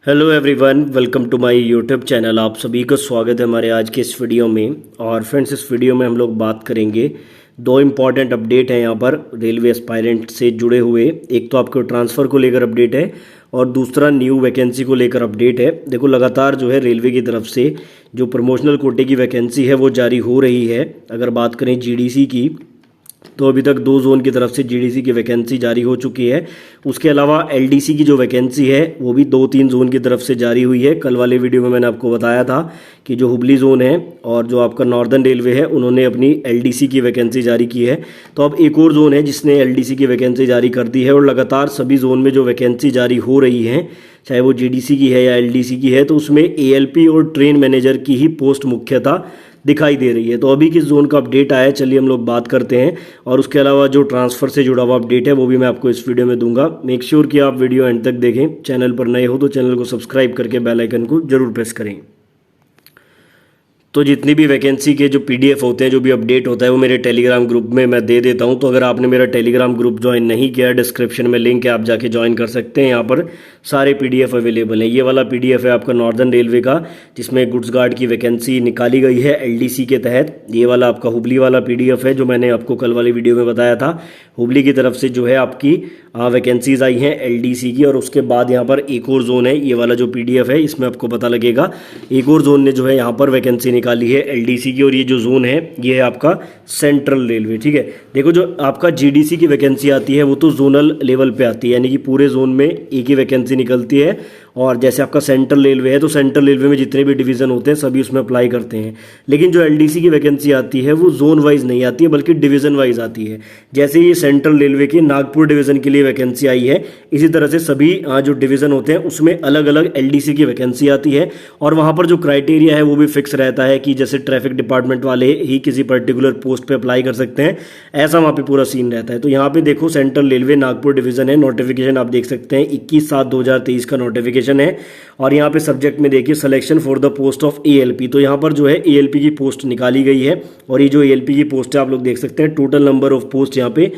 Hello everyone, welcome to my YouTube channel. आप सभी का स्वागत है हमारे आज के इस वीडियो में। और फ्रेंड्स, इस वीडियो में हम लोग बात करेंगे दो इम्पॉर्टेंट अपडेट हैं यहाँ पर रेलवे एस्पायरेंट से जुड़े हुए। एक तो आपको ट्रांसफ़र को लेकर अपडेट है और दूसरा न्यू वैकेंसी को लेकर अपडेट है। देखो, लगातार जो है रेलवे की तरफ से जो प्रमोशनल कोटे की वैकेंसी है वो जारी हो रही है। अगर बात करें जीडीसी की, तो अभी तक 2 जोन की तरफ से जीडीसी की वैकेंसी जारी हो चुकी है। उसके अलावा एलडीसी की जो वैकेंसी है वो भी 2-3 जोन की तरफ से जारी हुई है। कल वाले वीडियो में मैंने आपको बताया था कि जो हुबली जोन है और जो आपका नॉर्दर्न रेलवे है उन्होंने अपनी एलडीसी की वैकेंसी जारी की है। तो अब एक और जोन है जिसने एलडीसी की वैकेंसी जारी कर दी है। और लगातार सभी जोन में जो वैकेंसी जारी हो रही है, चाहे वो जीडीसी की है या एलडीसी की है, तो उसमें एएलपी और ट्रेन मैनेजर की ही पोस्ट मुख्यतः दिखाई दे रही है। तो अभी किस जोन का अपडेट आया है, चलिए हम लोग बात करते हैं। और उसके अलावा जो ट्रांसफ़र से जुड़ा हुआ अपडेट है वो भी मैं आपको इस वीडियो में दूंगा। मेक श्योर कि आप वीडियो एंड तक देखें। चैनल पर नए हो तो चैनल को सब्सक्राइब करके बेल आइकन को जरूर प्रेस करें। तो जितनी भी वैकेंसी के जो पीडीएफ होते हैं, जो भी अपडेट होता है, वो मेरे टेलीग्राम ग्रुप में मैं दे देता हूं। तो अगर आपने मेरा टेलीग्राम ग्रुप ज्वाइन नहीं किया, डिस्क्रिप्शन में लिंक है, आप जाके ज्वाइन कर सकते हैं। यहाँ पर सारे पीडीएफ अवेलेबल हैं। ये वाला पीडीएफ है आपका नॉर्दर्न रेलवे का, जिसमें गुड्स गार्ड की वैकेंसी निकाली गई है एलडीसी के तहत। ये वाला आपका हुबली वाला पीडीएफ है जो मैंने आपको कल वाली वीडियो में बताया था। हुबली की तरफ से जो है आपकी वैकेंसीज आई हैं एलडीसी की। और उसके बाद यहाँ पर एक और जोन है, ये वाला जो पीडीएफ है इसमें आपको पता लगेगा एक और जोन ने जो है यहाँ पर वैकेंसी निकाली है एलडीसी की। और ये जो जोन है ये है आपका सेंट्रल रेलवे। ठीक है, देखो, जो आपका जीडीसी की वैकेंसी आती है वो तो जोनल लेवल पे आती है, यानी कि पूरे जोन में एक ही वैकेंसी निकलती है। और जैसे आपका सेंट्रल रेलवे है तो सेंट्रल रेलवे में जितने भी डिवीज़न होते हैं सभी उसमें अप्लाई करते हैं। लेकिन जो एलडीसी की वैकेंसी आती है वो जोन वाइज नहीं आती है, बल्कि डिवीज़न वाइज आती है। जैसे ये सेंट्रल रेलवे के नागपुर डिवीज़न के लिए वैकेंसी आई है, इसी तरह से सभी जो डिवीज़न होते हैं उसमें अलग अलग एलडीसी की वैकेंसी आती है। और वहाँ पर जो क्राइटेरिया है वो भी फिक्स रहता है कि जैसे ट्रैफिक डिपार्टमेंट वाले ही किसी पर्टिकुलर पोस्ट पे अप्लाई कर सकते हैं, ऐसा वहाँ पे पूरा सीन रहता है। तो यहाँ पे देखो, सेंट्रल रेलवे नागपुर डिवीज़न है, नोटिफिकेशन आप देख सकते हैं 21/7/2023 का नोटिफिकेशन है। और यहाँ पे सब्जेक्ट में देखिए selection for the post of ALP. तो यहाँ पर जो है एएलपी की पोस्ट निकाली गई है। और ये जो एएलपी की पोस्ट है आप लोग देख सकते हैं, टोटल नंबर ऑफ पोस्ट यहाँ पे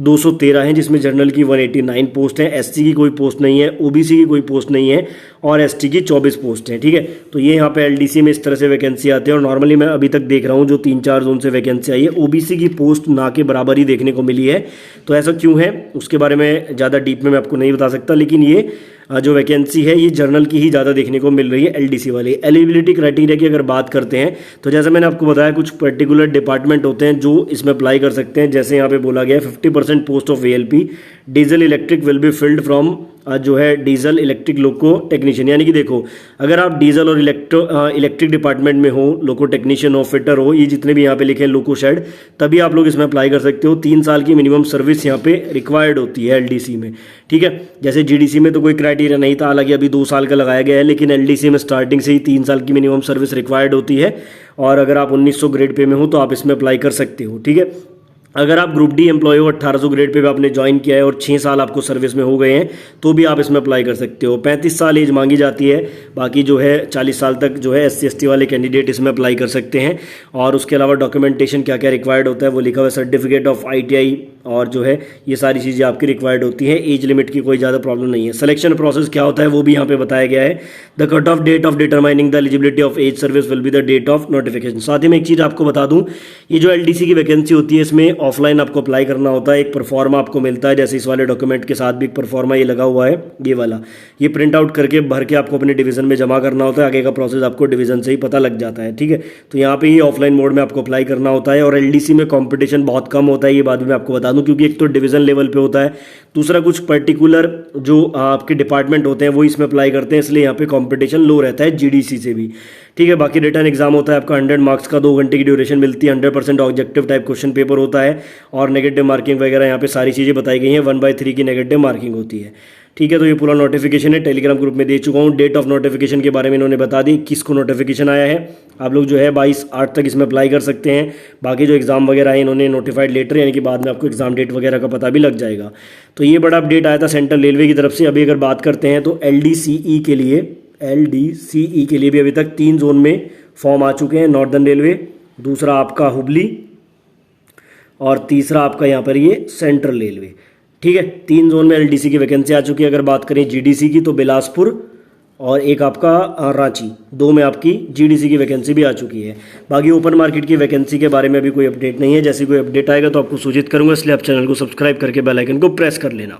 213 हैं, जिसमें जनरल की 189 पोस्ट है, एससी की कोई पोस्ट नहीं है, ओबीसी की कोई पोस्ट नहीं है और एसटी की 24 पोस्ट हैं। ठीक है, तो ये यहाँ पे एलडीसी में इस तरह से वैकेंसी आती है। और नॉर्मली मैं अभी तक देख रहा हूँ जो 3-4 जोन से वैकेंसी आई है, ओबीसी की पोस्ट ना के बराबर ही देखने को मिली है। तो ऐसा क्यों है उसके बारे में ज़्यादा डीप में मैं आपको नहीं बता सकता, लेकिन ये जो वैकेंसी है ये जर्नल की ही ज़्यादा देखने को मिल रही है एलडीसी वाली। एलिजिबिलिटी क्राइटेरिया की अगर बात करते हैं तो जैसे मैंने आपको बताया कुछ पर्टिकुलर डिपार्टमेंट होते हैं जो इसमें अप्लाई कर सकते हैं। जैसे यहाँ पे बोला गया है 50% post of ALP diesel electric will be filled from जो है डीजल इलेक्ट्रिक लोको टेक्नीशियन। यानी कि देखो, अगर आप डीजल और इलेक्ट्रिक डिपार्टमेंट में हो, लोको टेक्नीशियन हो, फिटर हो, ये जितने भी यहाँ पे लिखे हैं लोको शेड, तभी आप लोग इसमें अप्लाई कर सकते हो। 3 साल की मिनिमम सर्विस यहाँ पे रिक्वायर्ड होती है एलडीसी में। ठीक है, जैसे जीडीसी में तो कोई क्राइटेरिया नहीं था, हालांकि अभी 2 साल का लगाया गया है, लेकिन एलडीसी में स्टार्टिंग से ही 3 साल की मिनिमम सर्विस रिक्वायर्ड होती है। और अगर आप 1900 ग्रेड पे में हो तो आप इसमें अप्लाई कर सकते हो। ठीक है, अगर आप ग्रुप डी एम्प्लॉय हो, 1800 ग्रेड पे भी आपने ज्वाइन किया है और 6 साल आपको सर्विस में हो गए हैं, तो भी आप इसमें अप्लाई कर सकते हो। 35 साल एज मांगी जाती है, बाकी जो है 40 साल तक जो है SC ST वाले कैंडिडेट इसमें अप्लाई कर सकते हैं। और उसके अलावा डॉक्यूमेंटेशन क्या क्या रिक्वायर्ड होता है वो लिखा हुआ है, सर्टिफिकेट ऑफ ITI और जो है ये सारी चीज़ें आपकी रिक्वायर्ड होती हैं। एज लिमिट की कोई ज़्यादा प्रॉब्लम नहीं है। सिलेक्शन प्रोसेस क्या होता है वो भी यहाँ पे बताया गया है। The cut off date of determining the eligibility of age service will be the date of notification. साथ ही में एक चीज़ आपको बता दूँ, ये जो एलडीसी की वैकेंसी होती है इसमें ऑफलाइन आपको अप्लाई करना होता है। एक परफॉर्मा आपको मिलता है, जैसे इस वाले डॉक्यूमेंट के साथ भी एक परफॉर्मा ये लगा हुआ है, ये वाला, ये प्रिंट आउट करके भर के आपको अपने डिवीजन में जमा करना होता है। आगे का प्रोसेस आपको डिवीजन से ही पता लग जाता है। ठीक है, तो यहाँ पे ये ऑफलाइन मोड में आपको अप्लाई करना होता है। और एलडीसी में कंपटीशन बहुत कम होता है, ये बात भी मैं आपको बता दूं, क्योंकि एक तो डिवीजन लेवल पे होता है, दूसरा कुछ पर्टिकुलर जो आपके डिपार्टमेंट होते हैं वो इसमें अप्लाई करते हैं, इसलिए यहाँ पे कंपटीशन लो रहता है जीडीसी से भी। ठीक है, बाकी रिटर्न एग्जाम होता है आपका 100 मार्क्स का, 2 घंटे की ड्यूरेशन मिलती है, 100% ऑब्जेक्टिव टाइप क्वेश्चन पेपर होता है। और नेगेटिव मार्किंग वगैरह यहाँ पे सारी चीज़ें बताई गई हैं, 1/3 की नेगेटिव मार्किंग होती है। ठीक है, तो ये पूरा नोटिफिकेशन है, टेलीग्राम ग्रुप में दे चुका हूँ। डेट ऑफ नोटिफिकेशन के बारे में इन्होंने बता दी, किसको नोटिफिकेशन आया है। आप लोग जो है 22/8 तक इसमें अप्लाई कर सकते हैं। बाकी जो एग्ज़ाम वगैरह है इन्होंने नोटिफाइड लेटर, यानी कि बाद में आपको एग्जाम डेट वगैरह का पता भी लग जाएगा। तो ये बड़ा अपडेट आया था सेंट्रल रेलवे की तरफ से। अभी अगर बात करते हैं तो एलडीसीई के लिए भी अभी तक 3 जोन में फॉर्म आ चुके हैं। नॉर्दर्न रेलवे, दूसरा आपका हुबली और तीसरा आपका यहाँ पर ये सेंट्रल रेलवे। ठीक है, 3 जोन में एलडीसी की वैकेंसी आ चुकी है। अगर बात करें जीडीसी की तो बिलासपुर, और एक आपका रांची, 2 में आपकी जीडीसी की वैकेंसी भी आ चुकी है। बाकी ओपन मार्केट की वैकेंसी के बारे में अभी कोई अपडेट नहीं है। जैसे कोई अपडेट आएगा तो आपको सूचित करूंगा, इसलिए आप चैनल को सब्सक्राइब करके बेल आइकन को प्रेस कर लेना।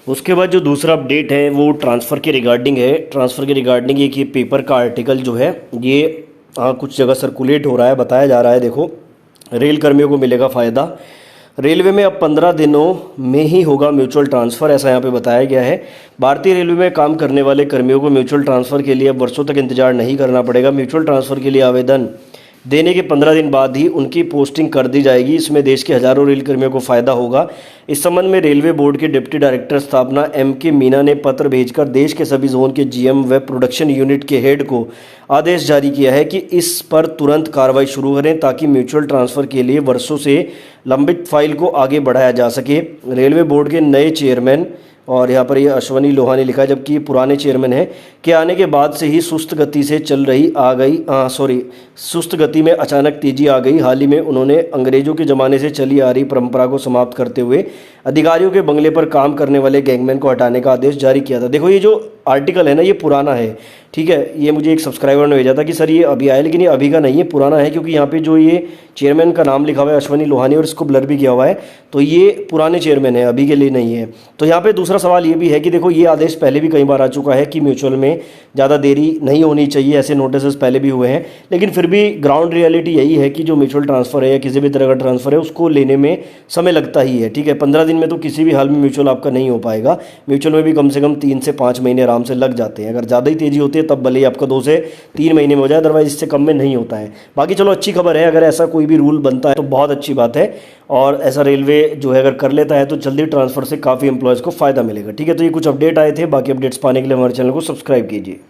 उसके बाद जो दूसरा अपडेट है वो ट्रांसफ़र के रिगार्डिंग है। ट्रांसफ़र के रिगार्डिंग एक ये पेपर का आर्टिकल जो है ये कुछ जगह सर्कुलेट हो रहा है, बताया जा रहा है। देखो, रेल कर्मियों को मिलेगा फ़ायदा। रेलवे में अब 15 दिनों में ही होगा म्यूचुअल ट्रांसफ़र, ऐसा यहाँ पे बताया गया है। भारतीय रेलवे में काम करने वाले कर्मियों को म्यूचुअल ट्रांसफ़र के लिए अब वर्षों तक इंतजार नहीं करना पड़ेगा। म्यूचुअल ट्रांसफ़र के लिए आवेदन देने के 15 दिन बाद ही उनकी पोस्टिंग कर दी जाएगी। इसमें देश के हज़ारों रेल कर्मियों को फ़ायदा होगा। इस संबंध में रेलवे बोर्ड के डिप्टी डायरेक्टर स्थापना M.K. मीना ने पत्र भेजकर देश के सभी जोन के GM व प्रोडक्शन यूनिट के हेड को आदेश जारी किया है कि इस पर तुरंत कार्रवाई शुरू करें, ताकि म्यूचुअल ट्रांसफ़र के लिए वर्षों से लंबित फाइल को आगे बढ़ाया जा सके। रेलवे बोर्ड के नए चेयरमैन, और यहाँ पर ये अश्वनी लोहानी लिखा है, जबकि पुराने चेयरमैन हैं, के आने के बाद से ही सुस्त गति में अचानक तेजी आ गई। हाल ही में उन्होंने अंग्रेजों के ज़माने से चली आ रही परंपरा को समाप्त करते हुए अधिकारियों के बंगले पर काम करने वाले गैंगमैन को हटाने का आदेश जारी किया था। देखो, ये जो आर्टिकल है ना, ये पुराना है, ठीक है। ये मुझे एक सब्सक्राइबर ने भेजा था कि सर ये अभी आया, लेकिन ये अभी का नहीं है, पुराना है। क्योंकि यहाँ पे जो ये चेयरमैन का नाम लिखा हुआ है अश्वनी लोहानी, और इसको ब्लर भी किया हुआ है, तो ये पुराने चेयरमैन है, अभी के लिए नहीं है। तो यहाँ पे दूसरा सवाल ये भी है कि देखो, ये आदेश पहले भी कई बार आ चुका है कि म्यूचुअल में ज़्यादा देरी नहीं होनी चाहिए, ऐसे नोटिस पहले भी हुए हैं। लेकिन फिर भी ग्राउंड रियलिटी यही है कि जो म्यूचुअल ट्रांसफ़र है या किसी भी तरह का ट्रांसफ़र है, उसको लेने में समय लगता ही है, ठीक है। 15 दिन में तो किसी भी हाल में म्यूचुअल आपका नहीं हो पाएगा। म्यूचुअल में भी कम से कम 3 से 5 महीने आराम से लग जाते हैं। अगर ज़्यादा ही तेज़ी होती है तब भले ही आपका 2 से 3 महीने में हो जाए, अदरवाइज इससे कम में नहीं होता है। बाकी चलो, अच्छी खबर है, अगर ऐसा कोई भी रूल बनता है तो बहुत अच्छी बात है। और ऐसा रेलवे जो है अगर कर लेता है तो जल्दी ट्रांसफ़र से काफ़ी एम्प्लॉयज़ को फ़ायदा मिलेगा, ठीक है। तो ये कुछ अपडेट आए थे, बाकी अपडेट्स पाने के लिए हमारे चैनल को सब्सक्राइब कीजिए।